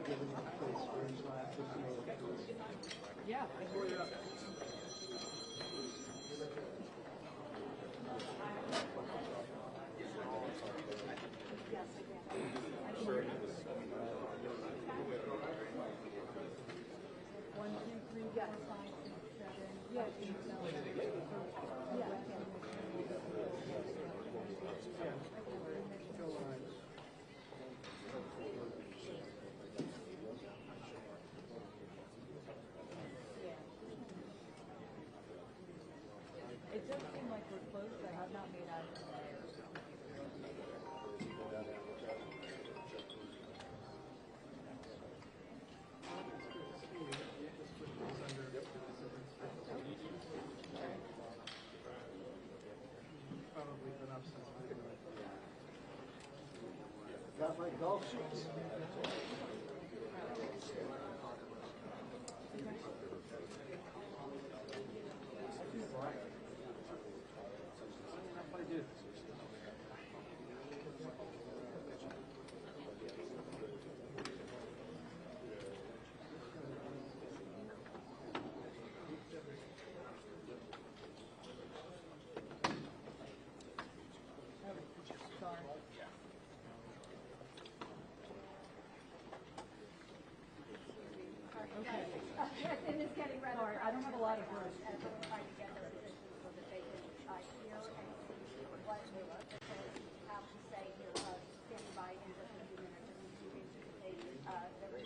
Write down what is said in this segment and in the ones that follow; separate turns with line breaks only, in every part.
Yeah. It does seem like we're close. I have not made out of today.
Probably been up since midnight. Got my golf shoes. I do.
Okay. And it's getting rather.
Sorry, I don't have a lot of words.
As I'm trying to get their positions so that they can hear and see what they have to say here, standing by in just a few minutes. And we do anticipate that we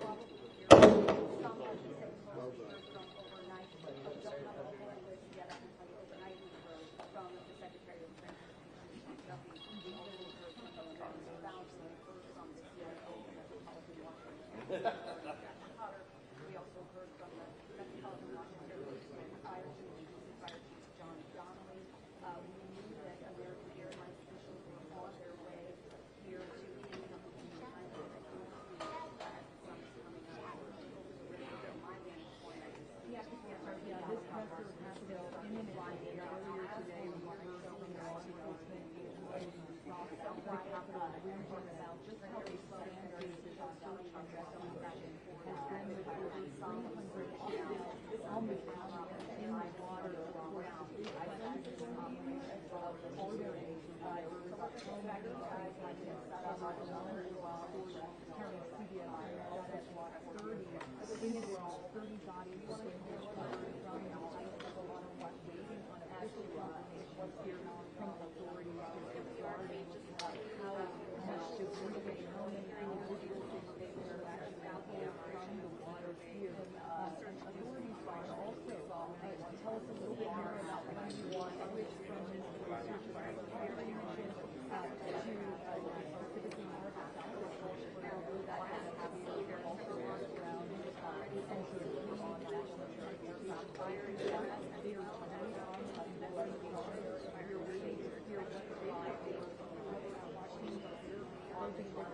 probably hear some of the same words from overnight, but don't have a whole list yet. I can tell you overnight we heard from the Secretary of Transportation, Duffy, we also heard from the Attorney General, we heard from the CIO, the Metropolitan Washington. We also heard from the Metropolitan Washington Fire Chief, Fire Chief John Donnelly. We knew that American Airlines officials were on their way here to Kingdom in time for the sun is coming out. From my vantage point,
Yeah, this pressure has been imminent earlier today. We heard from the law enforcement agencies across the Capitol region about just how expansive this search and rescue mission has been with over 300 people on the ground in the water. Of course, the big question are there any survivors? Carrying CBS that 30 in Israel, 30 bodies were recovered from the ice of a lot of what waiting on official confirmation here from authorities regarding how much debris, how many individuals were actually out there from the water here. And authorities are also tell us a little bit more about when you want which from this search and rescue mission to specifically more about Southwest Florida, where that has happened. They're also on the ground essentially on national transportation. They are planning on investigations. We're waiting to hear what they might be closing the door.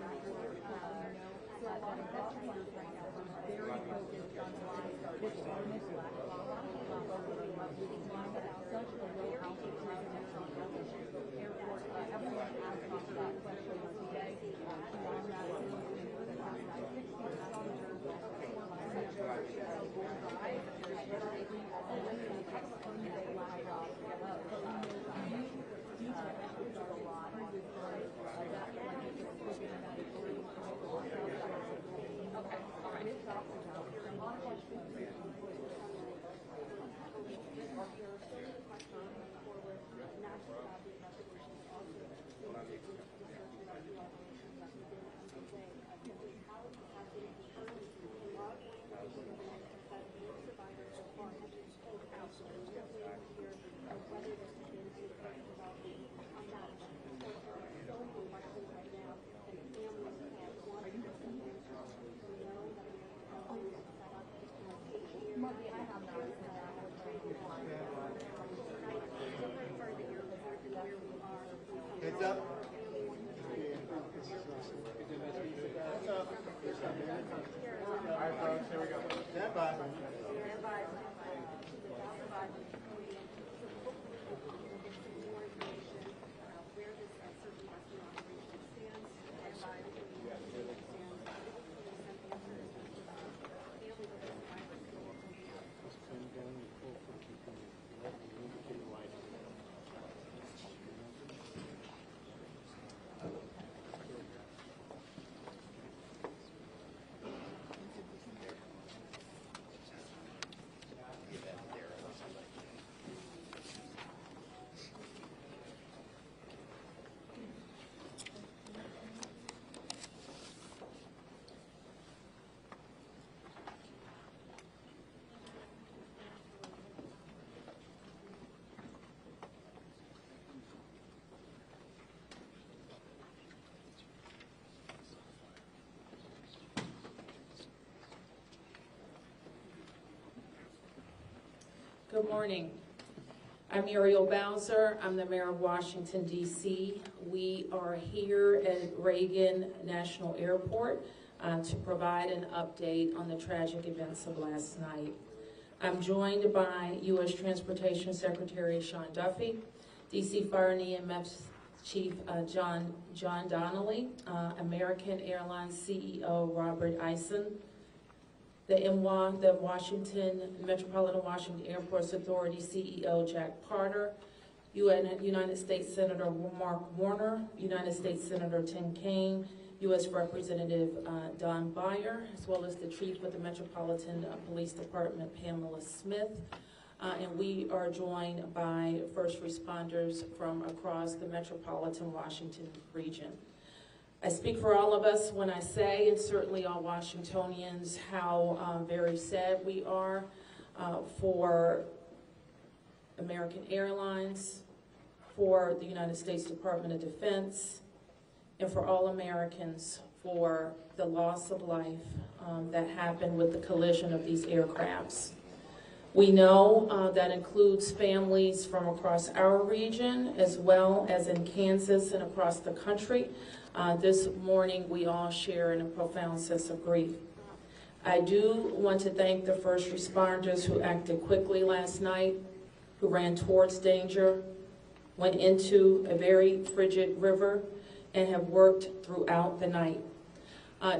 That investigators right now are very focused on why this garment black which is such a low altitude airport. Everyone has talked about questions today. Beyond that, the past 60 passengers
Heads up. All right, folks, here we go. Stand by.
Good morning. I'm Muriel Bowser. I'm the mayor of Washington, D.C. We are here at Reagan National Airport to provide an update on the tragic events of last night. I'm joined by U.S. Transportation Secretary Sean Duffy, D.C. Fire and EMS Chief John Donnelly, American Airlines CEO Robert Eisen, the MWA, the Metropolitan Washington Airports Authority CEO Jack Carter, United States Senator Mark Warner, United States Senator Tim Kaine, U.S. Representative Don Beyer, as well as the Chief of the Metropolitan Police Department, Pamela Smith. And we are joined by first responders from across the Metropolitan Washington region. I speak for all of us when I say, and certainly all Washingtonians, how very sad we are for American Airlines, for the United States Department of Defense, and for all Americans for the loss of life that happened with the collision of these aircrafts. We know that includes families from across our region as well as in Kansas and across the country. This morning we all share in a profound sense of grief. I do want to thank the first responders who acted quickly last night, who ran towards danger, went into a very frigid river, and have worked throughout the night.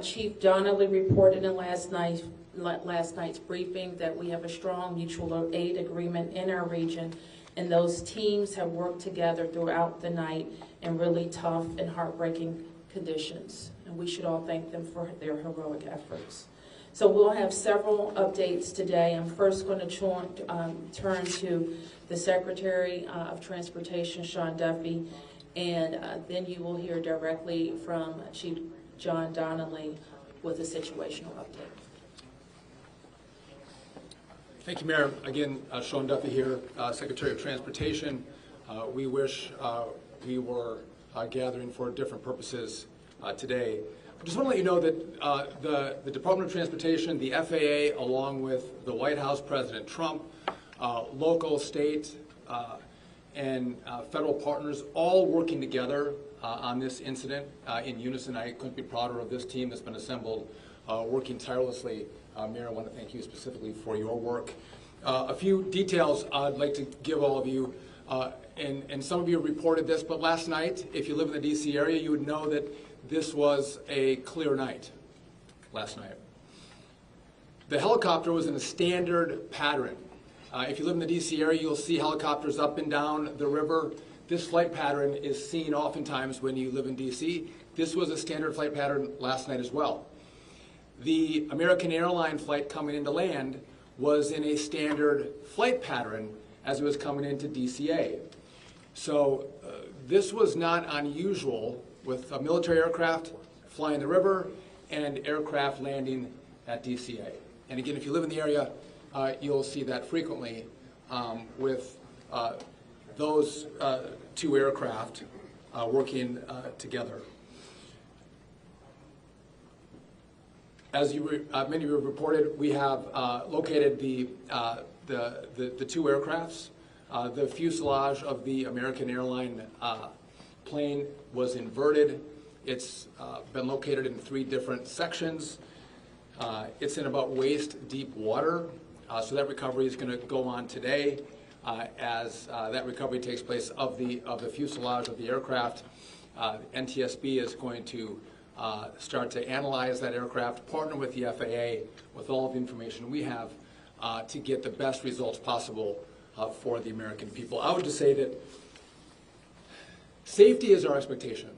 Chief Donnelly reported in last night's briefing that we have a strong mutual aid agreement in our region, and those teams have worked together throughout the night in really tough and heartbreaking conditions, and we should all thank them for their heroic efforts. So we'll have several updates today. I'm first going to turn to the Secretary of Transportation, Sean Duffy, and then you will hear directly from Chief John Donnelly with a situational update.
Thank you, Mayor. Again, Sean Duffy here, Secretary of Transportation. We wish we were gathering for different purposes today. I just want to let you know that the Department of Transportation, the FAA, along with the White House, President Trump, local, state, and federal partners, all working together on this incident in unison. I couldn't be prouder of this team that's been assembled, working tirelessly. Mayor, I want to thank you specifically for your work. A few details I'd like to give all of you, and some of you reported this, but last night, if you live in the D.C. area, you would know that this was a clear night last night. The helicopter was in a standard pattern. If you live in the D.C. area, you'll see helicopters up and down the river. This flight pattern is seen oftentimes when you live in D.C. This was a standard flight pattern last night as well. The American Airlines flight coming into land was in a standard flight pattern as it was coming into DCA. So this was not unusual with a military aircraft flying the river and aircraft landing at DCA. And again, if you live in the area, you'll see that frequently with those two aircraft working together. As many of you have reported, we have located the two aircrafts. The fuselage of the American Airlines plane was inverted. It's been located in 3 different sections. It's in about waist-deep water, so that recovery is going to go on today as that recovery takes place of the fuselage of the aircraft. NTSB is going to start to analyze that aircraft, partner with the FAA with all of the information we have to get the best results possible for the American people. I would just say that safety is our expectation.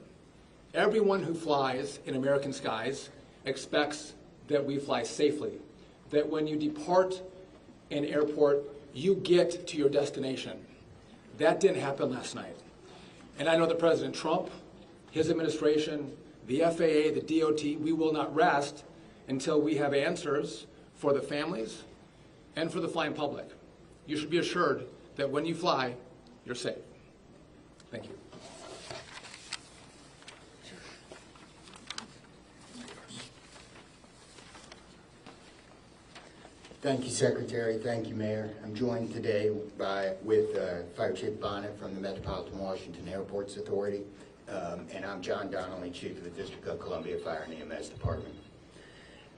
Everyone who flies in American skies expects that we fly safely, that when you depart an airport, you get to your destination. That didn't happen last night. And I know that President Trump, his administration, the FAA, the DOT, we will not rest until we have answers for the families and for the flying public. You should be assured that when you fly, you're safe. Thank you.
Thank you, Secretary. Thank you, Mayor. I'm joined today with Fire Chief Bonnet from the Metropolitan Washington Airports Authority, and I'm John Donnelly, Chief of the District of Columbia Fire and EMS Department.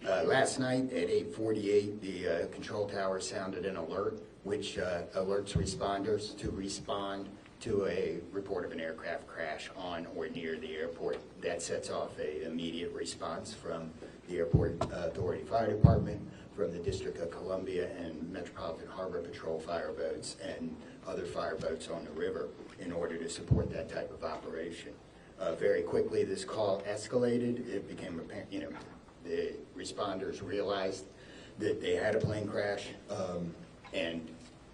Last night at 8:48, the control tower sounded an alert, which alerts responders to respond to a report of an aircraft crash on or near the airport. That sets off an immediate response from the Airport Authority Fire Department, from the District of Columbia and Metropolitan Harbor Patrol fire boats and other fire boats on the river in order to support that type of operation. Very quickly, this call escalated. It became apparent, the responders realized that they had a plane crash and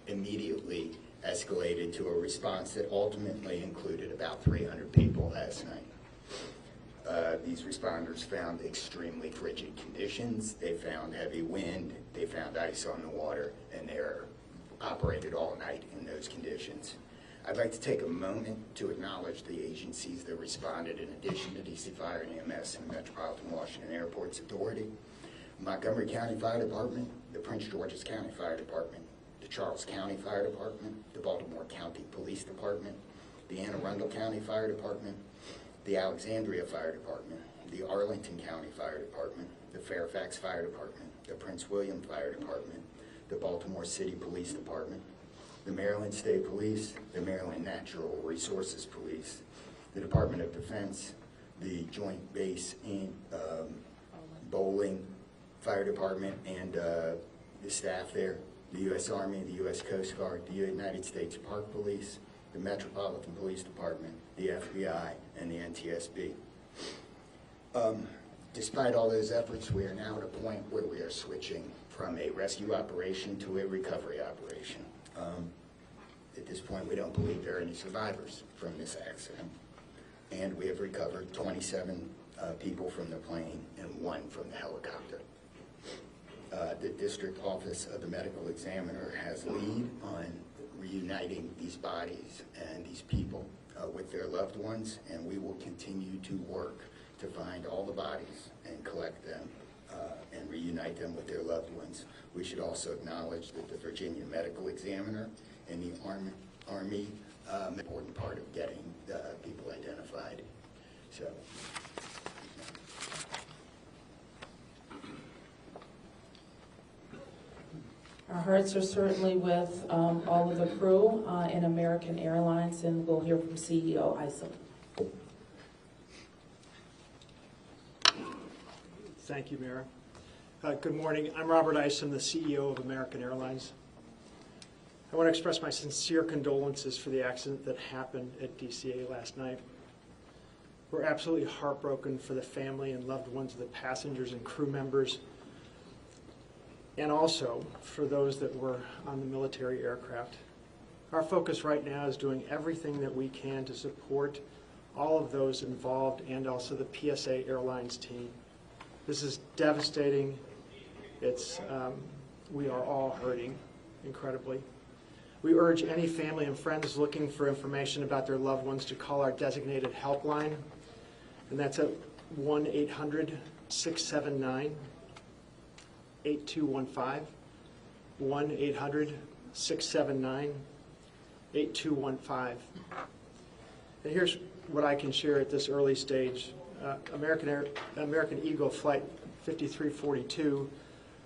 immediately escalated to a response that ultimately included about 300 people last night. These responders found extremely frigid conditions. They found heavy wind, they found ice on the water, and they operated all night in those conditions. I'd like to take a moment to acknowledge the agencies that responded in addition to DC Fire and EMS and Metropolitan Washington Airports Authority: Montgomery County Fire Department, the Prince George's County Fire Department, the Charles County Fire Department, the Baltimore County Police Department, the Anne Arundel County Fire Department, the Alexandria Fire Department, the Arlington County Fire Department, the Fairfax Fire Department, the Prince William Fire Department, the Baltimore City Police Department, the Maryland State Police, the Maryland Natural Resources Police, the Department of Defense, the Joint Base in Bowling Fire Department and the staff there, the U.S. Army, the U.S. Coast Guard, the United States Park Police, the Metropolitan Police Department, the FBI, and the NTSB. Despite all those efforts, we are now at a point where we are switching from a rescue operation to a recovery operation. At this point, we don't believe there are any survivors from this accident, and we have recovered 27 people from the plane and 1 from the helicopter. The District Office of the Medical Examiner has lead on reuniting these bodies and these people with their loved ones, and we will continue to work to find all the bodies and collect them and reunite them with their loved ones. We should also acknowledge that the Virginia Medical Examiner and the Army an important part of getting people identified. So.
Our hearts are certainly with all of the crew in American Airlines, and we'll hear from CEO Isom.
Thank you, Mayor. Good morning. I'm Robert Isom, the CEO of American Airlines. I want to express my sincere condolences for the accident that happened at DCA last night. We're absolutely heartbroken for the family and loved ones of the passengers and crew members, and also for those that were on the military aircraft. Our focus right now is doing everything that we can to support all of those involved and also the PSA Airlines team. This is devastating. We are all hurting incredibly. We urge any family and friends looking for information about their loved ones to call our designated helpline, and that's at 1-800-679-8215, 1-800-679-8215. And here's what I can share at this early stage. American Eagle Flight 5342,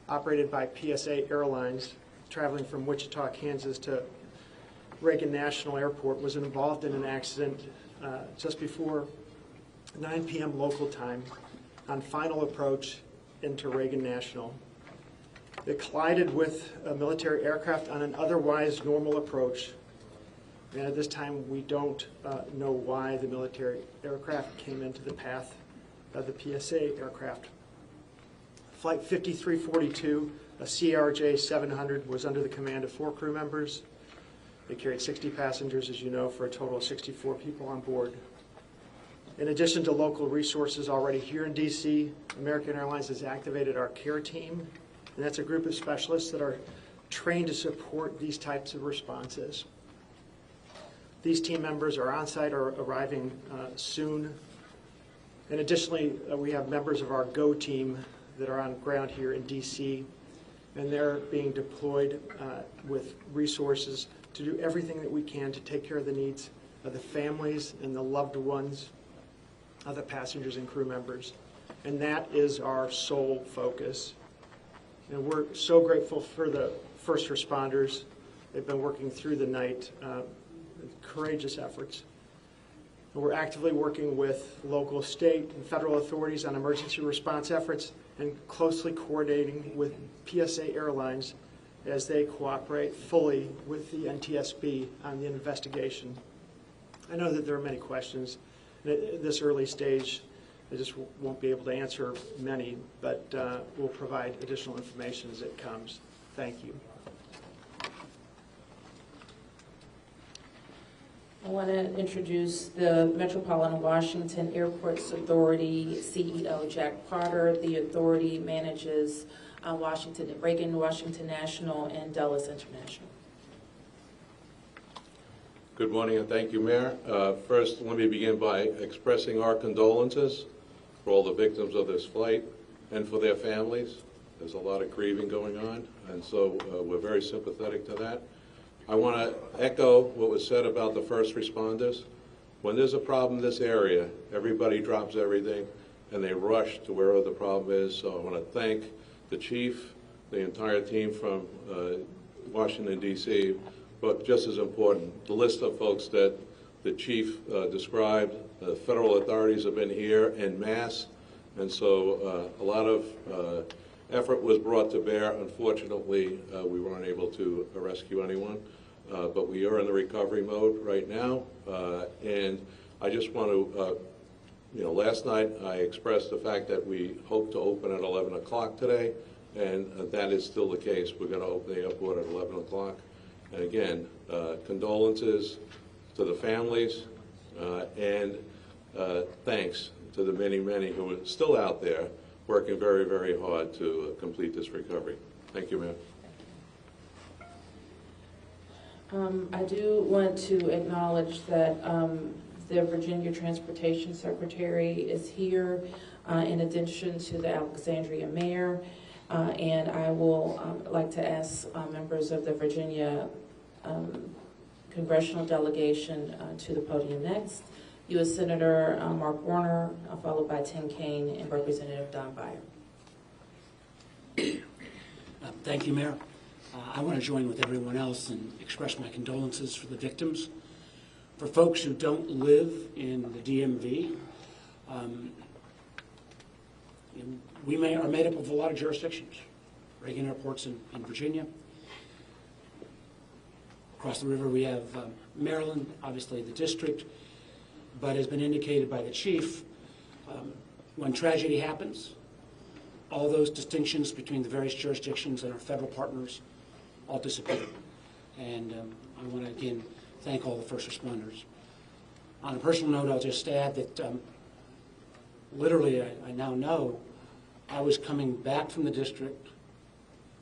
operated by PSA Airlines, traveling from Wichita, Kansas to Reagan National Airport, was involved in an accident just before 9 p.m. local time on final approach into Reagan National. It collided with a military aircraft on an otherwise normal approach. And at this time, we don't know why the military aircraft came into the path of the PSA aircraft. Flight 5342, a CRJ-700, was under the command of 4 crew members. They carried 60 passengers, as you know, for a total of 64 people on board. In addition to local resources already here in DC, American Airlines has activated our care team, and that's a group of specialists that are trained to support these types of responses. These team members are on site or arriving soon. And additionally, we have members of our GO team that are on ground here in DC. and they're being deployed with resources to do everything that we can to take care of the needs of the families and the loved ones of the passengers and crew members. And that is our sole focus. And we're so grateful for the first responders. They've been working through the night, with courageous efforts. And we're actively working with local, state, and federal authorities on emergency response efforts and closely coordinating with PSA Airlines as they cooperate fully with the NTSB on the investigation. I know that there are many questions. At this early stage, I just won't be able to answer many, but we'll provide additional information as it comes. Thank you.
I want to introduce the Metropolitan Washington Airports Authority CEO, Jack Potter. The authority manages Reagan Washington National and Dulles International.
Good morning and thank you, Mayor. First, let me begin by expressing our condolences for all the victims of this flight and for their families. There's a lot of grieving going on, and so we're very sympathetic to that. I want to echo what was said about the first responders. When there's a problem in this area, everybody drops everything and they rush to wherever the problem is. So I want to thank the chief, the entire team from Washington, D.C., but just as important, the list of folks that the chief described. The federal authorities have been here en masse, and so a lot of effort was brought to bear. Unfortunately, we weren't able to rescue anyone, but we are in the recovery mode right now. And I just want to, last night I expressed the fact that we hope to open at 11 o'clock today, and that is still the case. We're going to open the airport at 11 o'clock. And again, condolences to the families, and thanks to the many, many who are still out there working very, very hard to complete this recovery. Thank you, Mayor.
I do want to acknowledge that the Virginia Transportation Secretary is here in addition to the Alexandria Mayor. And I will like to ask members of the Virginia congressional delegation to the podium next. U.S. Senator Mark Warner, followed by Tim Kaine and Representative Don Beyer.
Thank you, Mayor. I want to join with everyone else and express my condolences for the victims. For folks who don't live in the DMV, we are made up of a lot of jurisdictions. Reagan Airport's in Virginia. Across the river we have Maryland, obviously the district, but as been indicated by the chief, when tragedy happens, all those distinctions between the various jurisdictions and our federal partners all disappear. And I want to again thank all the first responders. On a personal note, I'll just add that literally I now know I was coming back from the district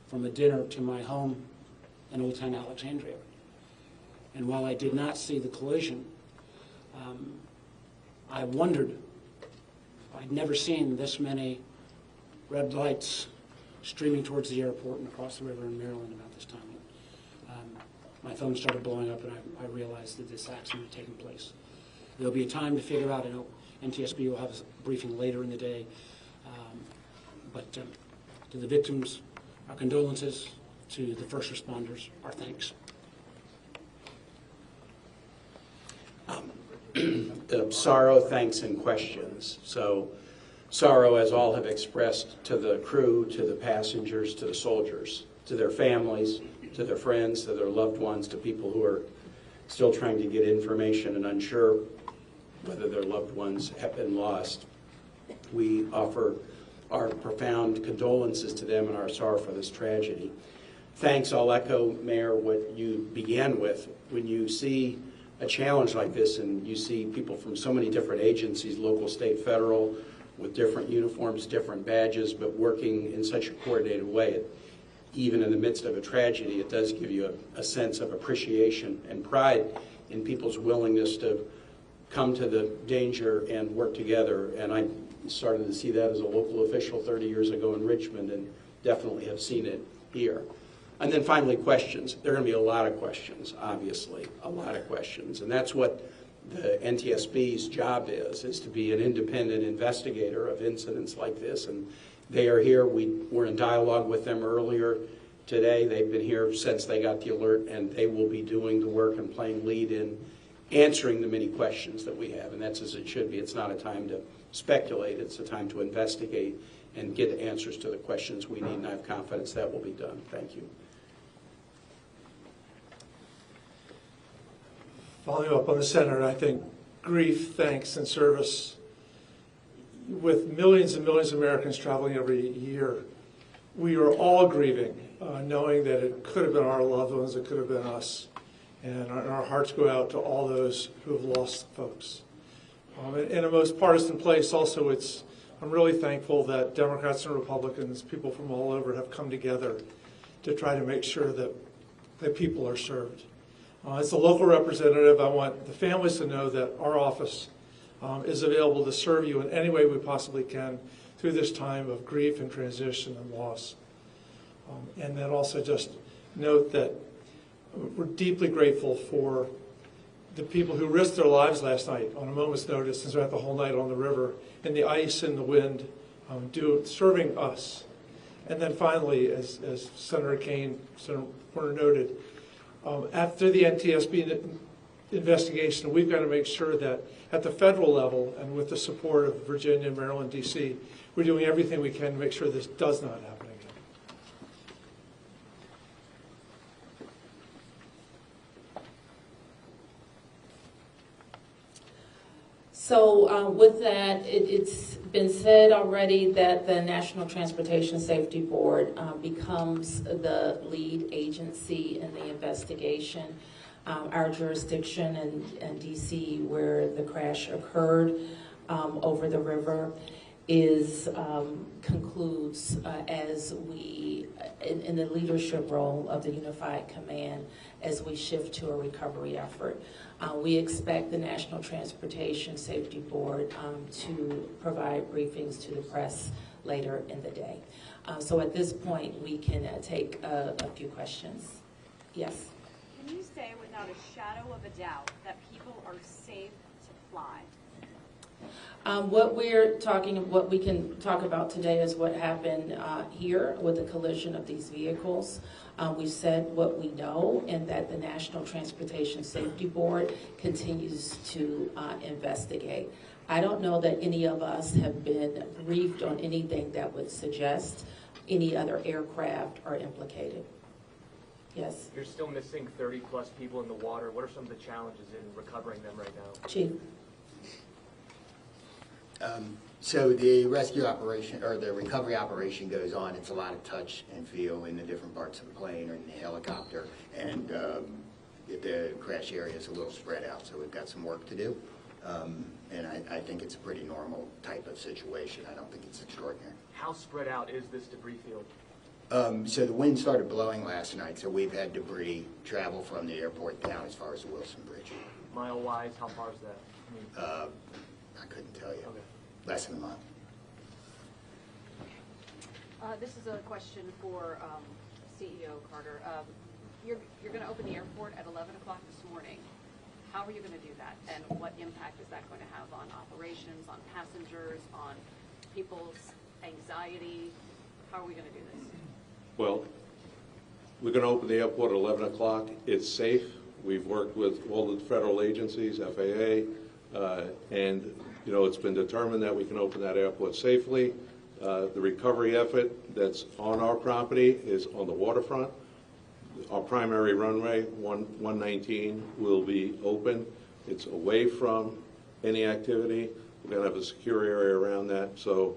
from a dinner to my home in Old Town Alexandria. And while I did not see the collision, I wondered, I'd never seen this many red lights streaming towards the airport and across the river in Maryland about this time. My phone started blowing up and I realized that this accident had taken place. There'll be a time to figure out, I know NTSB will have a briefing later in the day, but to the victims, our condolences. To the first responders, our thanks.
Sorrow, thanks, and questions. So sorrow, as all have expressed, to the crew, to the passengers, to the soldiers, to their families, to their friends, to their loved ones, to people who are still trying to get information and unsure whether their loved ones have been lost. We offer our profound condolences to them and our sorrow for this tragedy. Thanks, I'll echo, Mayor, what you began with. When you see a challenge like this and you see people from so many different agencies, local, state, federal, with different uniforms, different badges, but working in such a coordinated way, even in the midst of a tragedy, it does give you a sense of appreciation and pride in people's willingness to come to the danger and work together. And I started to see that as a local official 30 years ago in Richmond, and definitely have seen it here. And then finally, questions. There are going to be a lot of questions, obviously, a lot of questions. And that's what the NTSB's job is to be an independent investigator of incidents like this. And they are here. We were in dialogue with them earlier today. They've been here since they got the alert, and they will be doing the work and playing lead in answering the many questions that we have. And that's as it should be. It's not a time to speculate. It's a time to investigate and get answers to the questions we need, and I have confidence that will be done. Thank you.
Following up on the Senator, I think grief, thanks, and service, with millions and millions of Americans traveling every year, we are all grieving, knowing that it could have been our loved ones, it could have been us. And our hearts go out to all those who have lost folks. In a most partisan place, also, I'm really thankful that Democrats and Republicans, people from all over, have come together to try to make sure that people are served. As a local representative, I want the families to know that our office is available to serve you in any way we possibly can through this time of grief and transition and loss. And then also just note that we're deeply grateful for the people who risked their lives last night on a moment's notice and spent the whole night on the river in the ice and the wind, serving us. And then finally, as Senator Warner noted, after the NTSB investigation, we've got to make sure that at the federal level and with the support of Virginia, Maryland, D.C., we're doing everything we can to make sure this does not happen again.
So with that, it's been said already that the National Transportation Safety Board becomes the lead agency in the investigation. Our jurisdiction in D.C., where the crash occurred over the river, concludes as we, in the leadership role of the Unified Command, as we shift to a recovery effort. We expect the National Transportation Safety Board to provide briefings to the press later in the day. So at this point, we can take a few questions. Yes?
Can you say without a shadow of a doubt that people are safe to fly?
What we can talk about today is what happened here with the collision of these vehicles. We said what we know, and that the National Transportation Safety Board continues to investigate. I don't know that any of us have been briefed on anything that would suggest any other aircraft are implicated. Yes?
You're still missing 30-plus people in the water. What are some of the challenges in recovering them right now?
Chief?
So the rescue operation, or the recovery operation, goes on. It's a lot of touch and feel in the different parts of the plane or in the helicopter, and the crash area is a little spread out, so we've got some work to do. And I think it's a pretty normal type of situation. I don't think it's extraordinary.
How spread out is this debris field?
So the wind started blowing last night, so we've had debris travel from the airport down as far as the Wilson Bridge.
Mile-wise, how far is that?
I couldn't tell you.
Okay.
Less than a mile.
This is a question for CEO Carter. You're going to open the airport at 11 o'clock this morning. How are you going to do that? And what impact is that going to have on operations, on passengers, on people's anxiety? How are we going to do this?
Well, we're going to open the airport at 11 o'clock. It's safe. We've worked with all the federal agencies, FAA, and it's been determined that we can open that airport safely. The recovery effort that's on our property is on the waterfront. Our primary runway, 119, will be open. It's away from any activity. We're going to have a secure area around that. So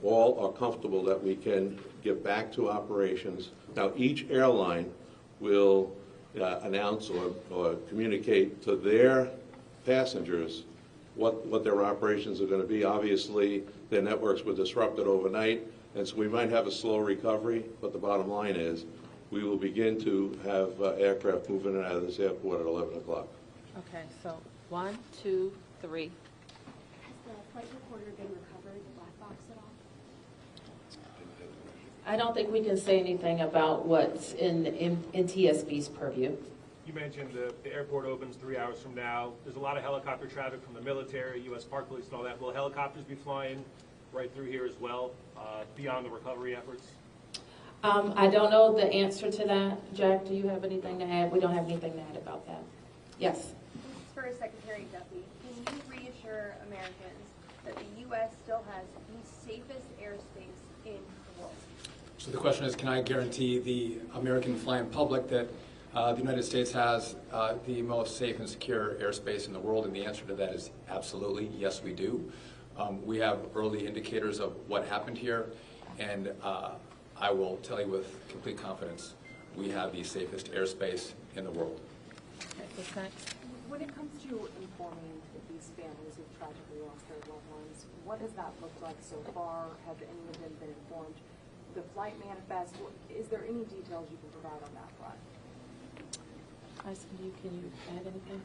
all are comfortable that we can get back to operations. Now, each airline will announce or communicate to their passengers what their operations are going to be. Obviously, their networks were disrupted overnight, and so we might have a slow recovery, but the bottom line is we will begin to have aircraft moving in and out of this airport at 11 o'clock.
Okay, so 1, 2, 3.
Has the flight recorder been recovered, the black box at all?
I don't think we can say anything about what's in TSB's purview.
You mentioned the airport opens 3 hours from now. There's a lot of helicopter traffic from the military, U.S. Park Police and all that. Will helicopters be flying right through here as well, beyond the recovery efforts?
I don't know the answer to that. Jack, do you have anything to add? We don't have anything to add about that. Yes.
This is for Secretary Duffy. Can you reassure Americans that the U.S. still has the safest airspace in the world?
So the question is, can I guarantee the American flying public that the United States has the most safe and secure airspace in the world? And the answer to that is absolutely, yes, we do. We have early indicators of what happened here, and I will tell you with complete confidence, we have the safest airspace in the world.
When it comes to informing these families who've tragically lost their loved ones, what does that look like so far? Have any of them been informed? The flight manifest, is there any details you can provide on that front?
Can you add anything?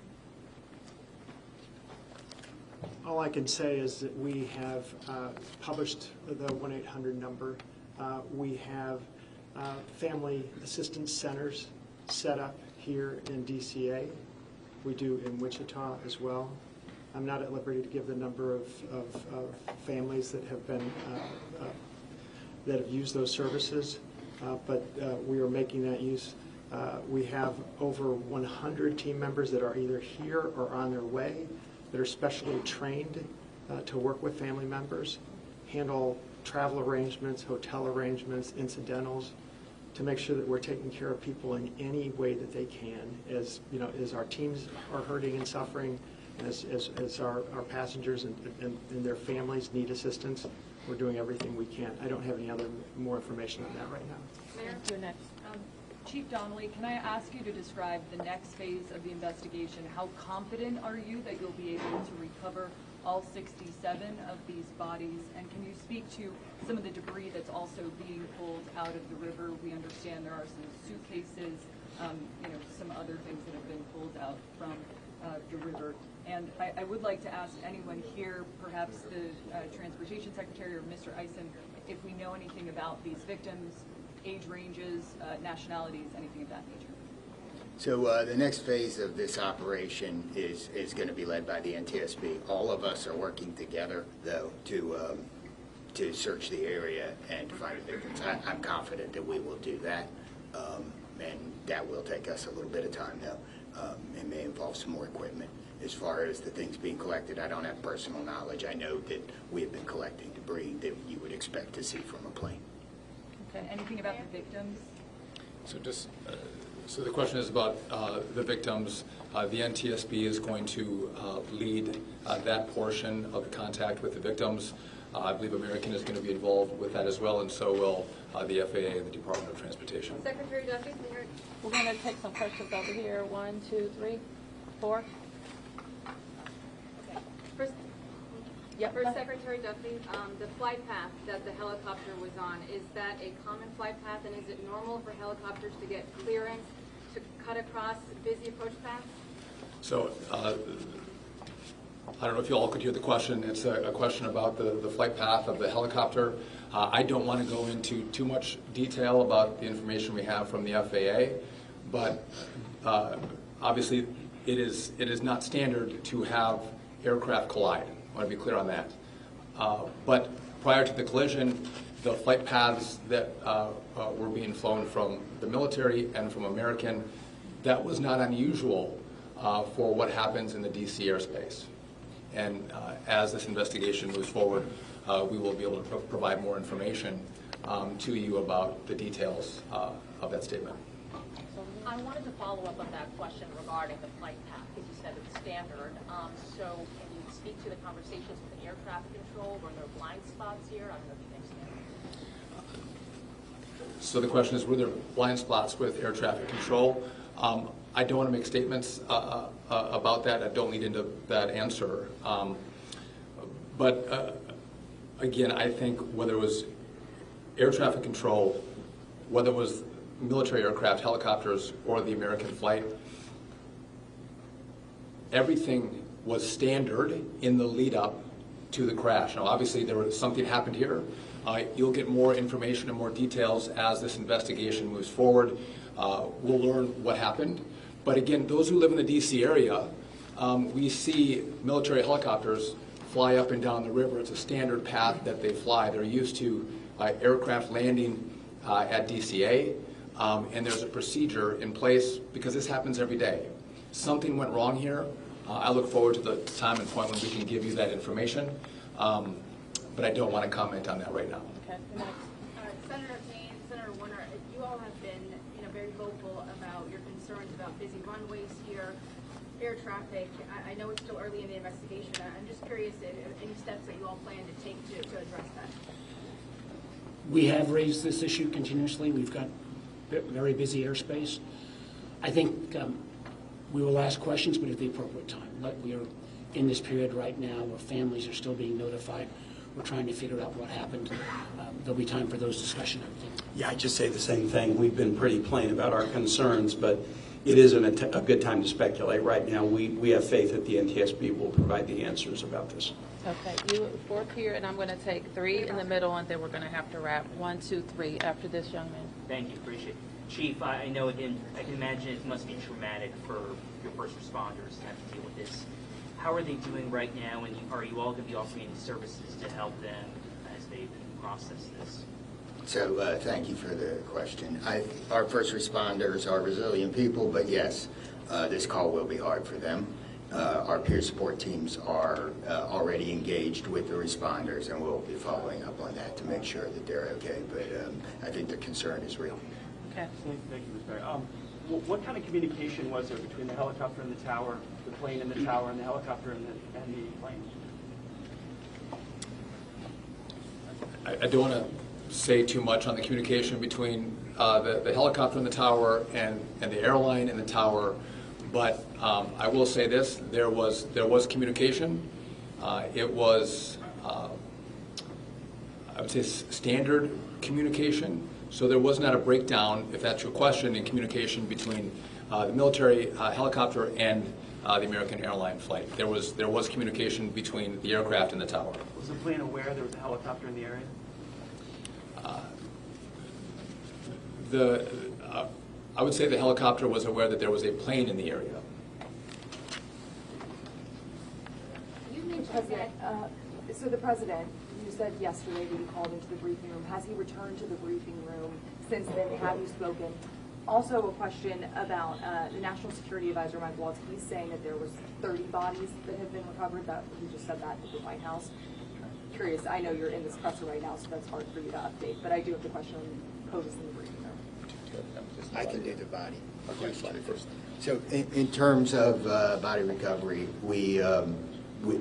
All I can say is that we have published the 1-800 number. We have family assistance centers set up here in DCA. We do in Wichita as well. I'm not at liberty to give the number of families that have been that have used those services, but we are making that use. We have over 100 team members that are either here or on their way that are specially trained to work with family members, handle travel arrangements, hotel arrangements, incidentals, to make sure that we're taking care of people in any way that they can. As you know, as our teams are hurting and suffering, as our passengers and their families need assistance, we're doing everything we can. I don't have any more information on that right now.
Mayor?
You're next.
Chief Donnelly, can I ask you to describe the next phase of the investigation? How confident are you that you'll be able to recover all 67 of these bodies? And can you speak to some of the debris that's also being pulled out of the river? We understand there are some suitcases, some other things that have been pulled out from the river. And I would like to ask anyone here, perhaps the Transportation Secretary or Mr. Eisen, if we know anything about these victims, age ranges, nationalities, anything of that nature.
So the next phase of this operation is going to be led by the NTSB. All of us are working together, though, to search the area and to find the victims. I'm confident that we will do that, and that will take us a little bit of time, though. It may involve some more equipment. As far as the things being collected, I don't have personal knowledge. I know that we have been collecting debris that you would expect to see from a plane.
Okay. Anything about the victims?
So the question is about the victims. The NTSB is going to lead that portion of the contact with the victims. I believe American is going to be involved with that as well, and so will the FAA and the Department of Transportation.
Secretary Duffy,
We're going to take some questions over here. 1, 2, 3, 4.
First,
Yep.
for Secretary Duffy, the flight path that the helicopter was on, is that a common flight path, and is it normal for helicopters to get clearance to cut across busy approach paths?
So I don't know if you all could hear the question. It's a question about the flight path of the helicopter. I don't want to go into too much detail about the information we have from the FAA, but obviously it is not standard to have aircraft collide. I want to be clear on that. But prior to the collision, the flight paths that were being flown from the military and from American, that was not unusual for what happens in the DC airspace. And as this investigation moves forward, we will be able to provide more information to you about the details of that statement.
I wanted to follow up on that question regarding the flight path, because you said it's standard. So can you speak to the conversations with air traffic control? Were there blind spots here? I don't know if you understand.
So the question is, were there blind spots with air traffic control? I don't want to make statements about that. I don't lead into that answer. But again, I think whether it was air traffic control, whether it was military aircraft, helicopters, or the American flight, everything was standard in the lead up to the crash. Now, obviously, something happened here. You'll get more information and more details as this investigation moves forward. We'll learn what happened. But again, those who live in the D.C. area, we see military helicopters fly up and down the river. It's a standard path that they fly. They're used to aircraft landing at DCA, and there's a procedure in place because this happens every day. Something went wrong here. I look forward to the time and point when we can give you that information, but I don't want to comment on that right now.
Okay, next.
Senator Payne, Senator Warner, you all have been, very vocal about your concerns about busy runways here, air traffic. I know it's still early in the investigation. I'm just curious if any steps that you all plan to take to address that.
We have raised this issue continuously. We've got very busy airspace. I think we will ask questions, but at the appropriate time. We are in this period right now where families are still being notified. We're trying to figure out what happened. There'll be time for those discussions, I think.
Yeah, I just say the same thing. We've been pretty plain about our concerns, but it isn't a good time to speculate right now. We have faith that the NTSB will provide the answers about this.
Okay, you fourth here, and I'm going to take 3 in the middle, and then we're going to have to wrap 1, 2, 3 after this young man.
Thank you, appreciate it. Chief, I know, again, I can imagine it must be traumatic for your first responders to have to deal with this. How are they doing right now, and are you all going to be offering any services to help them as they process this?
So thank you for the question. Our first responders are resilient people, but yes, this call will be hard for them. Our peer support teams are already engaged with the responders, and we'll be following up on that to make sure that they're okay. But I think the concern is real.
Okay.
Thank you, Ms. Berry. What kind of communication was there between the helicopter and the tower, the plane and the tower, and the helicopter and the plane?
I don't want to say too much on the communication between the helicopter and the tower and the airline and the tower, but I will say this: there was communication. It was, I would say, standard communication. So there was not a breakdown, if that's your question, in communication between the military helicopter and the American airline flight. There was communication between the aircraft and the tower.
Was the plane aware there was a helicopter in the area?
I would say the helicopter was aware that there was a plane in the area.
You mentioned
President,
that.
so the President, you said yesterday that he called into the briefing room. Has he returned to the briefing room since then? Have you spoken? Also a question about the National Security Advisor, Mike Waltz. He's saying that there was 30 bodies that have been recovered. That he just said that at the White House. Curious, I know you're in this presser right now, so that's hard for you to update, but I do have the question posed in the briefing room.
I can do the body question first. So in terms of body recovery, we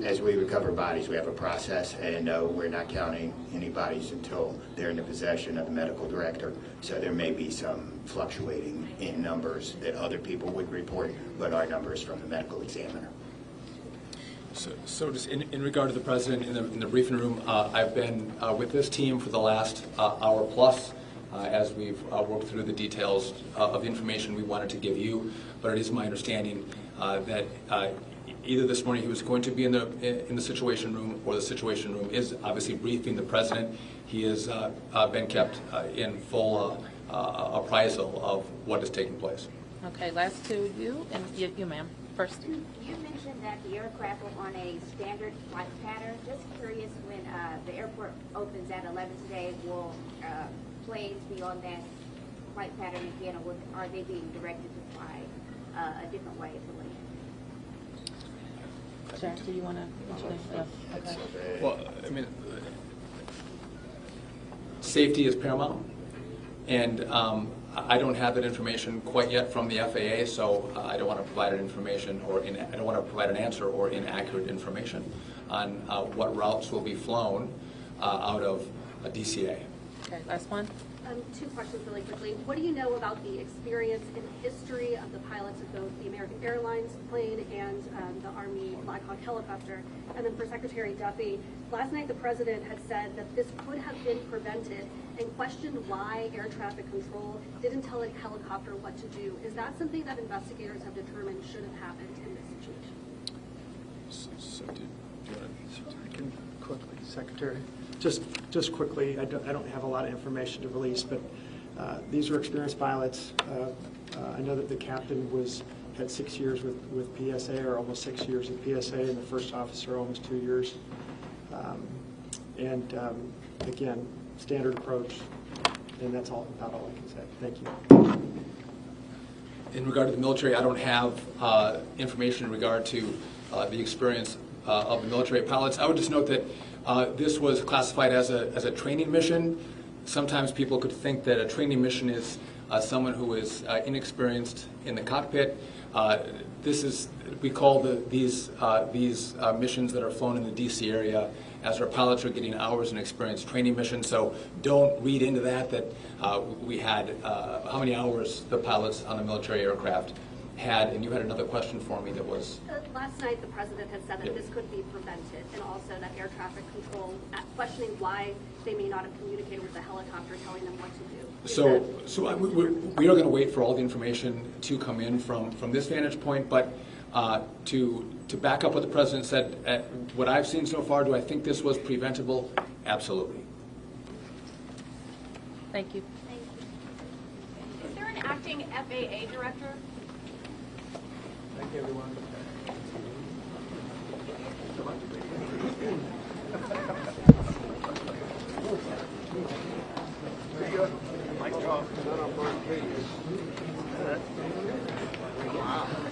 as we recover bodies, we have a process, and we're not counting any bodies until they're in the possession of the medical director. So there may be some fluctuating in numbers that other people would report, but our numbers from the medical examiner.
So just in regard to the President, in the briefing room, I've been with this team for the last hour plus as we've worked through the details of the information we wanted to give you. But it is my understanding that either this morning he was going to be in the Situation Room, or the Situation Room is obviously briefing the President. He has been kept in full appraisal of what is taking place.
Okay, last two, you, and you ma'am, first.
You mentioned that the aircraft were on a standard flight pattern. Just curious, when the airport opens at 11 today, will planes be on that flight pattern again, or are they being directed to fly a different way to land?
Jack, do you want to mention it? Okay.
Well, I mean, safety is paramount, and I don't have that information quite yet from the FAA, so I don't want to provide an information I don't want to provide an answer or inaccurate information on what routes will be flown out of DCA.
Okay, last one.
Two questions really quickly. What do you know about the experience and history of the pilots of both the American Airlines plane and the Army Black Hawk helicopter? And then for Secretary Duffy, last night the President had said that this could have been prevented and questioned why air traffic control didn't tell a helicopter what to do. Is that something that investigators have determined should have happened in this situation?
So I can
quickly, Secretary. Just quickly, I don't have a lot of information to release, but these are experienced pilots. I know that the captain had 6 years with PSA, or almost 6 years at PSA, and the first officer almost 2 years. Again, standard approach, and that's about all I can say. Thank you.
In regard to the military, I don't have information in regard to the experience of the military pilots. I would just note that this was classified as a training mission. Sometimes people could think that a training mission is someone who is inexperienced in the cockpit. We call these missions that are flown in the D.C. area as our pilots are getting hours in experience training missions. So don't read into that we had how many hours the pilots on the military aircraft had. And you had another question for me that was...
Last night the President had said that this could be prevented, and also that air traffic control, questioning why they may not have communicated with the helicopter telling them what to do.
So we are going to wait for all the information to come in from this vantage point, but to back up what the President said, what I've seen so far, do I think this was preventable? Absolutely.
Thank you.
Thank you. Is there an acting FAA director?
Thank you, everyone.
Mic drop. Wow.